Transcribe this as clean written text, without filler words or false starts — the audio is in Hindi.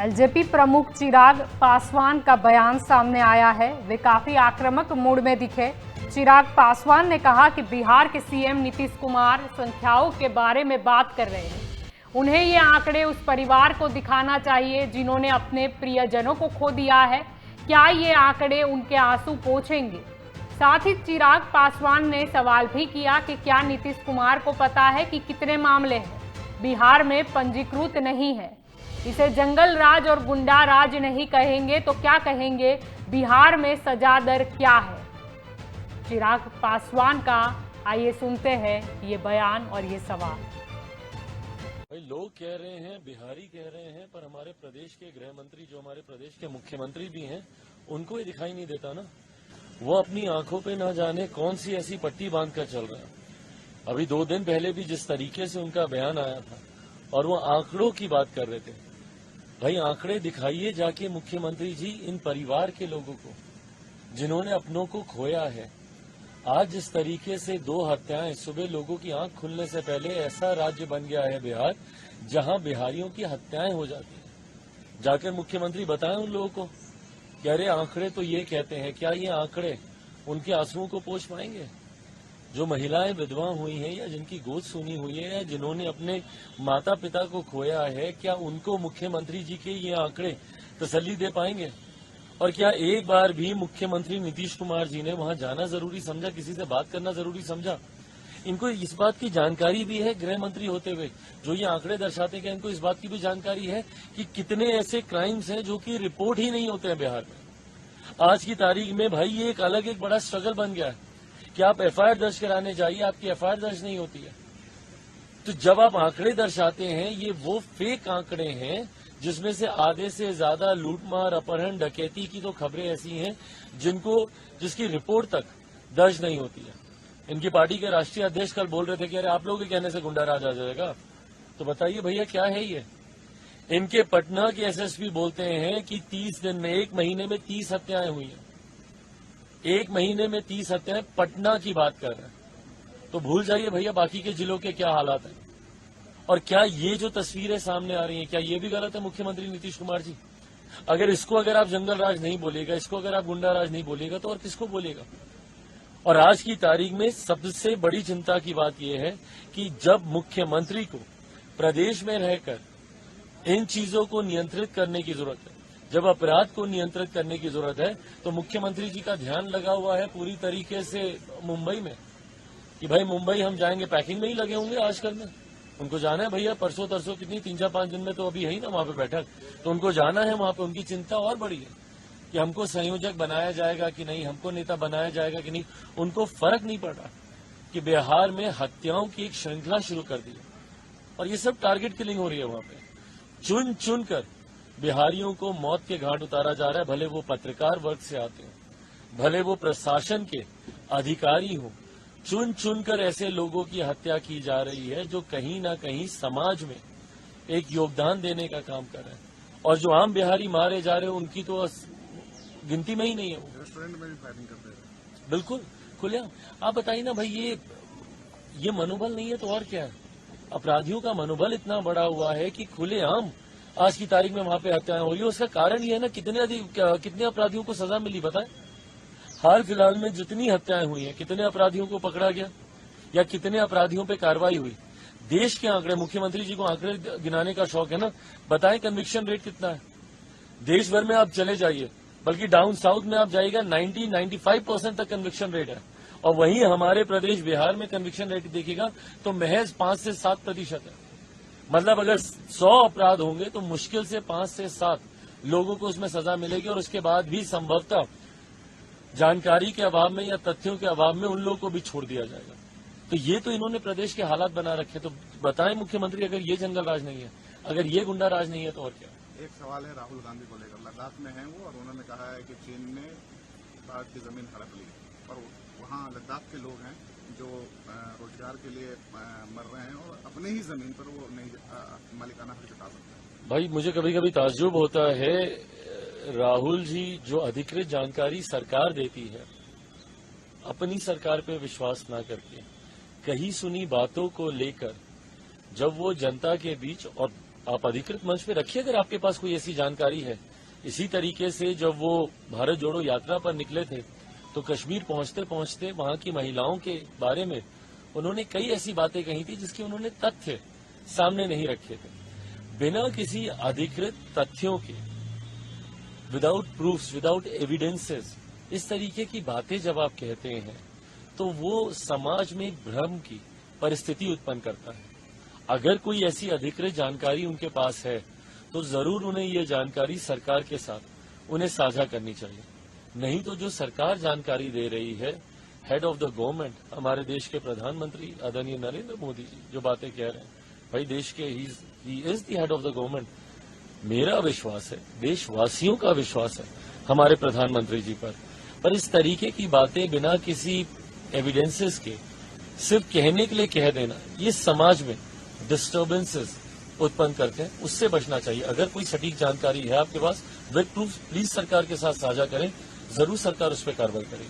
एलजेपी प्रमुख चिराग पासवान का बयान सामने आया है। वे काफी आक्रामक मूड में दिखे। चिराग पासवान ने कहा कि बिहार के सीएम नीतीश कुमार संख्याओं के बारे में बात कर रहे हैं। उन्हें ये आंकड़े उस परिवार को दिखाना चाहिए जिन्होंने अपने प्रियजनों को खो दिया है। क्या ये आंकड़े उनके आंसू पोंछेंगे? साथ ही चिराग पासवान ने सवाल भी किया कि क्या नीतीश कुमार को पता है कि कितने मामले हैं बिहार में पंजीकृत नहीं है। इसे जंगल राज और गुंडा राज नहीं कहेंगे तो क्या कहेंगे? बिहार में सजा दर क्या है? चिराग पासवान का आइए सुनते हैं ये बयान और ये सवाल। भाई लोग कह रहे हैं, बिहारी कह रहे हैं, पर हमारे प्रदेश के गृह मंत्री जो हमारे प्रदेश के मुख्यमंत्री भी हैं, उनको ये दिखाई नहीं देता ना। वो अपनी आंखों पे ना जाने कौन सी ऐसी पट्टी बांध कर चल रहे हैं। अभी 2 दिन पहले भी जिस तरीके से उनका बयान आया था और वो आंकड़ों की बात कर रहे थे, भाई आंकड़े दिखाइए जाके मुख्यमंत्री जी इन परिवार के लोगों को जिन्होंने अपनों को खोया है। आज जिस तरीके से 2 हत्याएं, सुबह लोगों की आंख खुलने से पहले ऐसा राज्य बन गया है बिहार जहां बिहारियों की हत्याएं हो जाती हैं। जाकर मुख्यमंत्री बताएं उन लोगों को कि अरे आंकड़े तो ये कहते हैं, क्या ये आंकड़े उनके आंसुओं को पोंछ पाएंगे? जो महिलाएं विधवा हुई हैं या जिनकी गोद सूनी हुई है या जिन्होंने अपने माता पिता को खोया है, क्या उनको मुख्यमंत्री जी के ये आंकड़े तसल्ली दे पाएंगे? और क्या एक बार भी मुख्यमंत्री नीतीश कुमार जी ने वहां जाना जरूरी समझा, किसी से बात करना जरूरी समझा? इनको इस बात की जानकारी भी है, गृह मंत्री होते हुए जो ये आंकड़े दर्शाते हैं, इनको इस बात की भी जानकारी है कि कितने ऐसे क्राइम्स हैं जो कि रिपोर्ट ही नहीं होते हैं बिहार में। आज की तारीख में भाई ये एक बड़ा स्ट्रगल बन गया है कि आप एफआईआर दर्ज कराने जाइए, आपकी एफआईआर दर्ज नहीं होती है। तो जब आप आंकड़े दर्शाते हैं, ये वो फेक आंकड़े हैं जिसमें से आधे से ज्यादा लूटमार, अपहरण, डकैती की तो खबरें ऐसी हैं जिसकी रिपोर्ट तक दर्ज नहीं होती है। इनकी पार्टी के राष्ट्रीय अध्यक्ष कल बोल रहे थे कि अरे आप लोगों के कहने से गुंडा राज आ जाएगा। तो बताइए भैया क्या है ये? इनके पटना के एसएसपी बोलते हैं कि 30 दिन में, 1 महीने में 30 हत्याएं हुई हैं। 1 महीने में 30 हत्याएं पटना की बात कर रहे हैं। तो भूल जाइए भैया बाकी के जिलों के क्या हालात हैं। और क्या ये जो तस्वीरें सामने आ रही हैं, क्या ये भी गलत है मुख्यमंत्री नीतीश कुमार जी? अगर आप जंगल राज नहीं बोलेगा, इसको अगर आप गुंडा राज नहीं बोलेगा तो और किसको बोलेगा? और आज की तारीख में सबसे बड़ी चिंता की बात यह है कि जब मुख्यमंत्री को प्रदेश में रहकर इन चीजों को नियंत्रित करने की जरूरत है, जब अपराध को नियंत्रित करने की जरूरत है, तो मुख्यमंत्री जी का ध्यान लगा हुआ है पूरी तरीके से मुंबई में कि भाई मुंबई हम जाएंगे, पैकिंग में ही लगे होंगे आजकल में। उनको जाना है भैया, परसों तरसों कितनी 3-4-5 दिन में तो अभी है ही ना वहां पे बैठक, तो उनको जाना है वहां पे। उनकी चिंता और बड़ी है कि हमको संयोजक बनाया जाएगा कि नहीं, हमको नेता बनाया जाएगा कि नहीं। उनको फर्क नहीं पड़ रहा कि बिहार में हत्याओं की एक श्रृंखला शुरू कर दी है और ये सब टारगेट किलिंग हो रही है। वहां पे चुन चुन कर बिहारियों को मौत के घाट उतारा जा रहा है, भले वो पत्रकार वर्ग से आते हो, भले वो प्रशासन के अधिकारी हो। चुन चुनकर ऐसे लोगों की हत्या की जा रही है जो कहीं ना कहीं समाज में एक योगदान देने का काम कर रहे हैं। और जो आम बिहारी मारे जा रहे हैं उनकी तो गिनती में ही नहीं है। वो रेस्टोरेंट में भी फायरिंग करते हैं, बिल्कुल खुलेआम। आप बताइए ना भाई, ये मनोबल नहीं है तो और क्या है? अपराधियों का मनोबल इतना बढ़ा हुआ है कि खुलेआम आज की तारीख में वहां पे हत्याएं हो रही है। उसका कारण ये है ना, कितने अपराधियों को सजा मिली बताएं? हाल फिलहाल में जितनी हत्याएं हुई हैं, कितने अपराधियों को पकड़ा गया या कितने अपराधियों पे कार्रवाई हुई? देश के आंकड़े, मुख्यमंत्री जी को आंकड़े गिनाने का शौक है ना, बताएं कन्विक्शन रेट कितना है? देश भर में आप चले जाइए, बल्कि डाउन साउथ में आप जाइएगा 90-95% तक कन्विक्शन रेट है। और वहीं हमारे प्रदेश बिहार में कन्विक्शन रेट देखिएगा तो महज 5 से 7% है। मतलब अगर 100 अपराध होंगे तो मुश्किल से 5 से 7 लोगों को उसमें सजा मिलेगी और उसके बाद भी संभवतः जानकारी के अभाव में या तथ्यों के अभाव में उन लोगों को भी छोड़ दिया जाएगा। तो ये तो इन्होंने प्रदेश के हालात बना रखे। तो बताएं मुख्यमंत्री, अगर ये जंगल राज नहीं है, अगर ये गुंडा राज नहीं है तो और क्या? एक सवाल है राहुल गांधी को लेकर। लद्दाख में है वो और उन्होंने कहा है कि चीन ने भारत की जमीन हड़प ली और वहाँ लद्दाख के लोग हैं जो रोजगार के लिए मर रहे हैं और अपने ही जमीन पर वो नहीं मालिकाना हक जता सकते। भाई मुझे कभी कभी ताज्जुब होता है, राहुल जी जो अधिकृत जानकारी सरकार देती है, अपनी सरकार पे विश्वास ना करके कहीं सुनी बातों को लेकर जब वो जनता के बीच और आप अधिकृत मंच पे रखिए अगर आपके पास कोई ऐसी जानकारी है। इसी तरीके से जब वो भारत जोड़ो यात्रा पर निकले थे तो कश्मीर पहुंचते पहुंचते वहां की महिलाओं के बारे में उन्होंने कई ऐसी बातें कही थी जिसके उन्होंने तथ्य सामने नहीं रखे थे। बिना किसी अधिकृत तथ्यों के, विदाउट प्रूफ्स, विदाउट एविडेंसेस, इस तरीके की बातें जब आप कहते हैं तो वो समाज में भ्रम की परिस्थिति उत्पन्न करता है। अगर कोई ऐसी अधिकृत जानकारी उनके पास है तो जरूर उन्हें ये जानकारी सरकार के साथ उन्हें साझा करनी चाहिए। नहीं तो जो सरकार जानकारी दे रही है, हेड ऑफ द गवर्नमेंट, हमारे देश के प्रधानमंत्री आदरणीय नरेंद्र मोदी जी जो बातें कह रहे हैं, भाई देश के he is the head of the government. मेरा विश्वास है, देशवासियों का विश्वास है हमारे प्रधानमंत्री जी पर इस तरीके की बातें बिना किसी एविडेंसेस के सिर्फ कहने के लिए कह देना, ये समाज में डिस्टर्बेंसेस उत्पन्न करते हैं, उससे बचना चाहिए। अगर कोई सटीक जानकारी है आपके पास विद प्रूफ, प्लीज सरकार के साथ साझा करें, जरूर सरकार उस पर कार्रवाई करेगी।